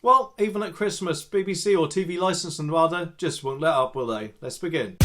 Well, even at Christmas, BBC or TV licensing rather, just won't let up, will they? Let's begin.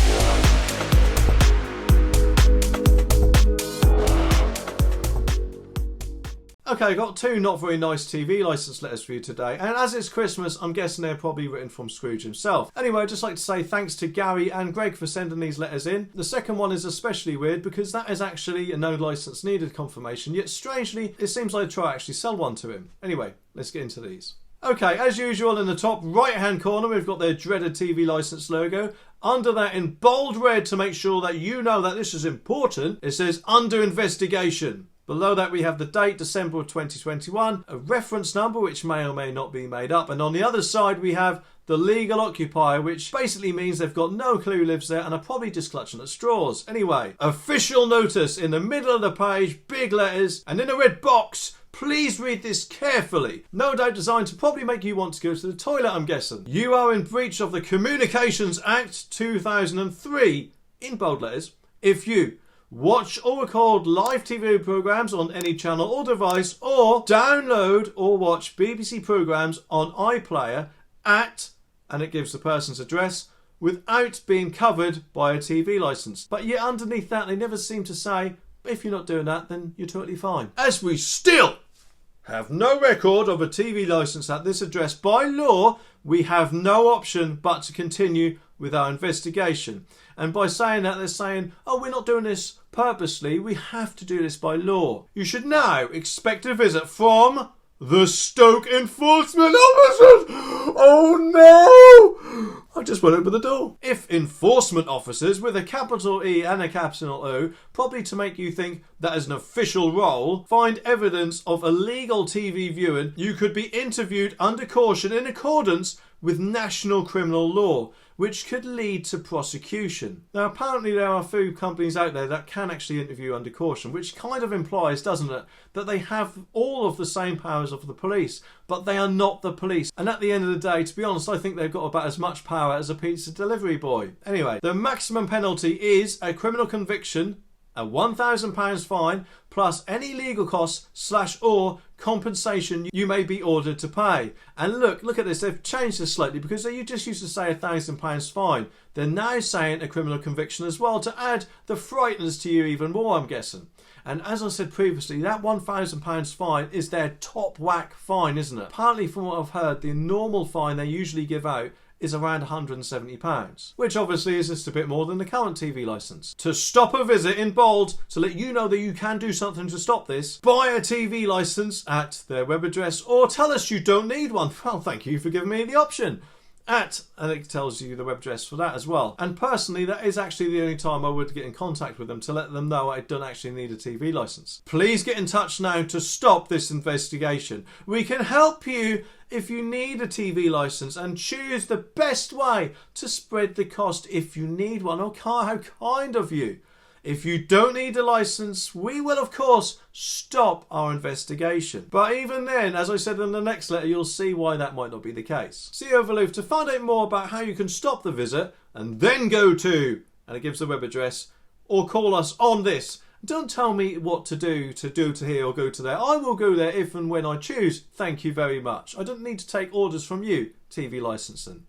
Okay, I got two not very nice TV licence letters for you today, and as it's Christmas, I'm guessing they're probably written from Scrooge himself. Anyway, I'd just like to say thanks to Gary and Greg for sending these letters in. The second one is especially weird because that is actually a no licence needed confirmation, yet strangely, it seems like I actually sell one to him. Anyway, let's get into these. Okay, as usual, in the top right-hand corner, we've got their dreaded TV licence logo. Under that, in bold red, to make sure that you know that this is important, it says, under investigation. Below that, we have the date, December of 2021, a reference number, which may or may not be made up. And on the other side, we have the legal occupier, which basically means they've got no clue who lives there and are probably just clutching at straws. Anyway, official notice in the middle of the page, big letters, and in a red box. Please read this carefully. No doubt designed to probably make you want to go to the toilet, I'm guessing. You are in breach of the Communications Act 2003, in bold letters, if you watch or record live TV programmes on any channel or device, or download or watch BBC programmes on iPlayer at, and it gives the person's address, without being covered by a TV licence. But yet underneath that, they never seem to say, if you're not doing that, then you're totally fine. As we still have no record of a TV licence at this address, by law, we have no option but to continue with our investigation. And by saying that, they're saying, oh, we're not doing this purposely, we have to do this by law. You should now expect a visit from the Stoke Enforcement Officers. Oh no! I just went over the door. If enforcement officers with a capital E and a capital O, probably to make you think that is an official role, find evidence of illegal TV viewing, you could be interviewed under caution in accordance with national criminal law, which could lead to prosecution. Now, apparently there are food companies out there that can actually interview under caution, which kind of implies, doesn't it, that they have all of the same powers of the police, but they are not the police. And at the end of the day, to be honest, I think they've got about as much power as a pizza delivery boy. Anyway, the maximum penalty is a criminal conviction, a £1,000 fine, plus any legal costs / or compensation you may be ordered to pay. And look at this, they've changed this slightly because they just used to say £1,000 fine. They're now saying a criminal conviction as well to add the frightens to you even more, I'm guessing. And as I said previously, that £1,000 fine is their top whack fine, isn't it? Apparently, from what I've heard, the normal fine they usually give out is around £170, which obviously is just a bit more than the current TV licence. To stop a visit, in bold, to let you know that you can do something to stop this, buy a TV licence at their web address, or tell us you don't need one. Well, thank you for giving me the option. And it tells you the web address for that as well. And personally, that is actually the only time I would get in contact with them to let them know I don't actually need a TV licence. Please get in touch now to stop this investigation. We can help you if you need a TV licence and choose the best way to spread the cost if you need one. Oh, how kind of you. If you don't need a licence, we will, of course, stop our investigation. But even then, as I said in the next letter, you'll see why that might not be the case. See over below to find out more about how you can stop the visit and then go to, and it gives the web address, or call us on this. Don't tell me what to do to here or go to there. I will go there if and when I choose. Thank you very much. I don't need to take orders from you, TV licensing.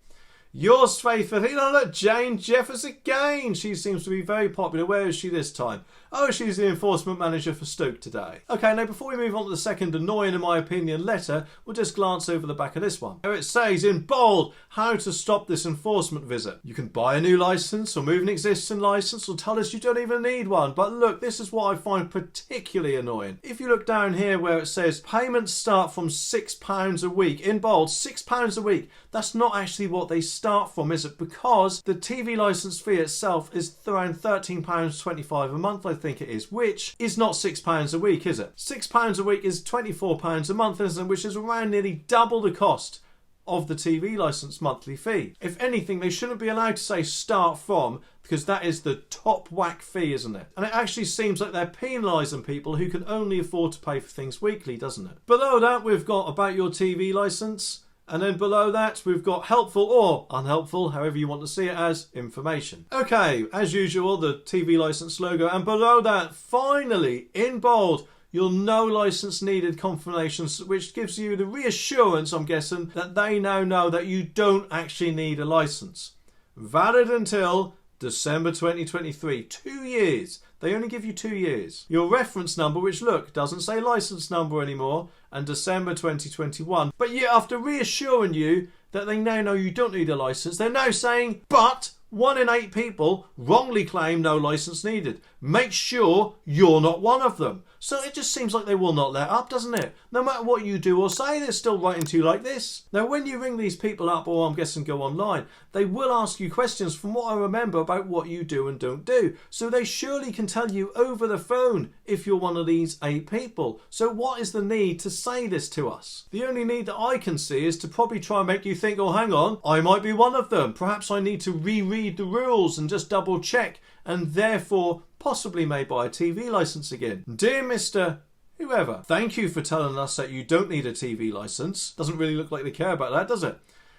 Yours faithfully, look, Jane Jeffers again. She seems to be very popular. Where is she this time? Oh, she's the enforcement manager for Stoke today. Okay, now before we move on to the second annoying, in my opinion, letter, we'll just glance over the back of this one. Here it says in bold, how to stop this enforcement visit. You can buy a new licence or move an existing licence or tell us you don't even need one. But look, this is what I find particularly annoying. If you look down here where it says payments start from £6 a week, in bold, £6 a week, that's not actually what they start from, is it? Because the TV licence fee itself is around £13.25 a month, I think it is, which is not £6 a week, is it? £6 a week is £24 a month, isn't it? Which is around nearly double the cost of the TV licence monthly fee. If anything, they shouldn't be allowed to say start from, because that is the top whack fee, isn't it? And it actually seems like they're penalising people who can only afford to pay for things weekly, doesn't it? Below that, we've got about your TV licence. And then below that, we've got helpful or unhelpful, however you want to see it as, information. Okay, as usual, the TV licence logo. And below that, finally, in bold, your no license needed confirmations, which gives you the reassurance, I'm guessing, that they now know that you don't actually need a license. Valid until December 2023. 2 years. They only give you 2 years. Your reference number, which look, doesn't say license number anymore, and December 2021. But yet, after reassuring you that they now know you don't need a license, they're now saying, but 1 in 8 people wrongly claim no license needed. Make sure you're not one of them. So it just seems like they will not let up, doesn't it? No matter what you do or say, they're still writing to you like this. Now, when you ring these people up, or I'm guessing go online, they will ask you questions from what I remember about what you do and don't do. So they surely can tell you over the phone if you're one of these 8 people. So what is the need to say this to us? The only need that I can see is to probably try and make you think, oh, hang on, I might be one of them. Perhaps I need to reread the rules and just double check, and therefore possibly may buy a TV license again. Dear Mr. Whoever, thank you for telling us that you don't need a TV license. Doesn't really look like they care about that, does it?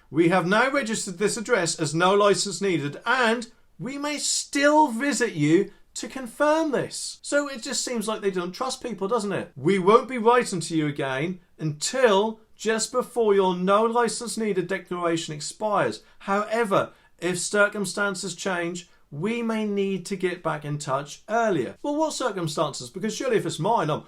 We have now registered this address as no license needed, and we may still visit you to confirm this. So it just seems like they don't trust people, doesn't it? We won't be writing to you again until just before your no license needed declaration expires. However, if circumstances change, we may need to get back in touch earlier. Well, what circumstances? Because surely if it's mine, I'll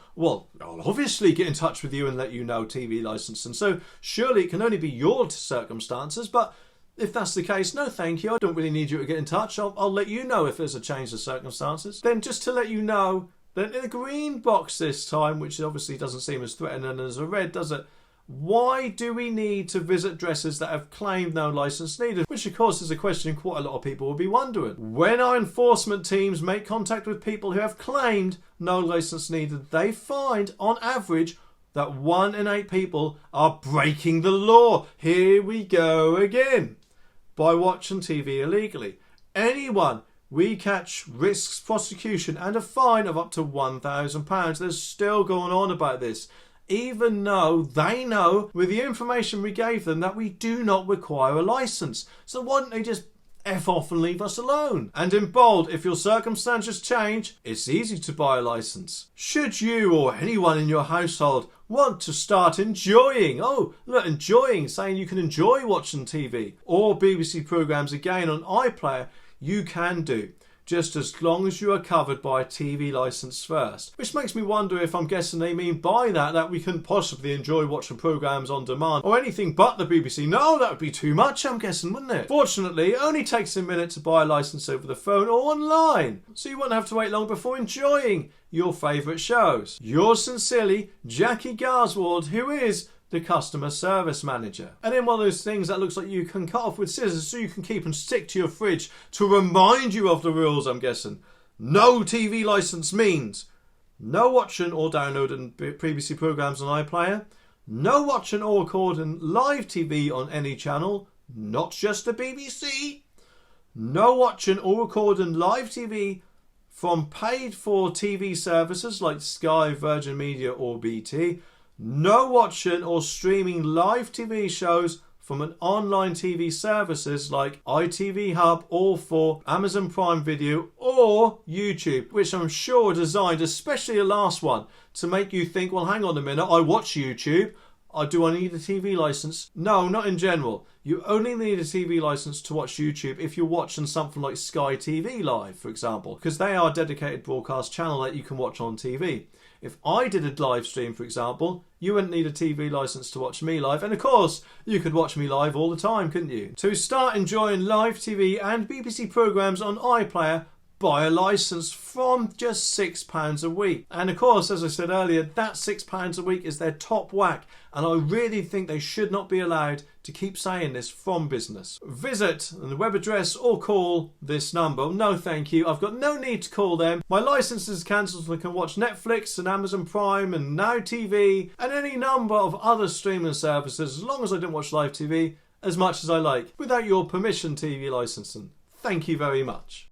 obviously get in touch with you and let you know TV license. And so surely it can only be your circumstances. But if that's the case, no thank you. I don't really need you to get in touch. I'll let you know if there's a change of circumstances. Then just to let you know that in a green box this time, which obviously doesn't seem as threatening as a red, does it? Why do we need to visit addresses that have claimed no license needed? Which of course is a question quite a lot of people will be wondering. When our enforcement teams make contact with people who have claimed no license needed, they find on average that 1 in 8 people are breaking the law. Here we go again. By watching TV illegally. Anyone we catch risks prosecution and a fine of up to £1,000. They're still going on about this, even though they know with the information we gave them that we do not require a license. So why don't they just F off and leave us alone? And in bold, if your circumstances change, it's easy to buy a license. Should you or anyone in your household want to start enjoying, saying you can enjoy watching TV or BBC programmes again on iPlayer, you can do, just as long as you are covered by a TV licence first. Which makes me wonder if I'm guessing they mean by that we couldn't possibly enjoy watching programmes on demand or anything but the BBC. No, that would be too much, I'm guessing, wouldn't it? Fortunately, it only takes a minute to buy a licence over the phone or online, so you won't have to wait long before enjoying your favourite shows. Yours sincerely, Jackie Garswald, who is the customer service manager. And in one of those things that looks like you can cut off with scissors so you can keep and stick to your fridge to remind you of the rules, I'm guessing. No TV licence means no watching or downloading BBC programmes on iPlayer, no watching or recording live TV on any channel, not just the BBC, no watching or recording live TV from paid for TV services like Sky, Virgin Media or BT, no watching or streaming live TV shows from an online TV services like ITV Hub or for Amazon Prime Video or YouTube, which I'm sure are designed, especially the last one, to make you think, well, hang on a minute, I watch YouTube. Do I need a TV licence? No, not in general. You only need a TV licence to watch YouTube if you're watching something like Sky TV Live, for example, because they are a dedicated broadcast channel that you can watch on TV. If I did a live stream, for example, you wouldn't need a TV licence to watch me live. And of course, you could watch me live all the time, couldn't you? To start enjoying live TV and BBC programmes on iPlayer, buy a licence from just £6 a week. And of course, as I said earlier, that £6 a week is their top whack. And I really think they should not be allowed to keep saying this from business. Visit the web address or call this number. No, thank you. I've got no need to call them. My licence is cancelled so I can watch Netflix and Amazon Prime and Now TV and any number of other streaming services as long as I don't watch live TV as much as I like without your permission TV licensing. Thank you very much.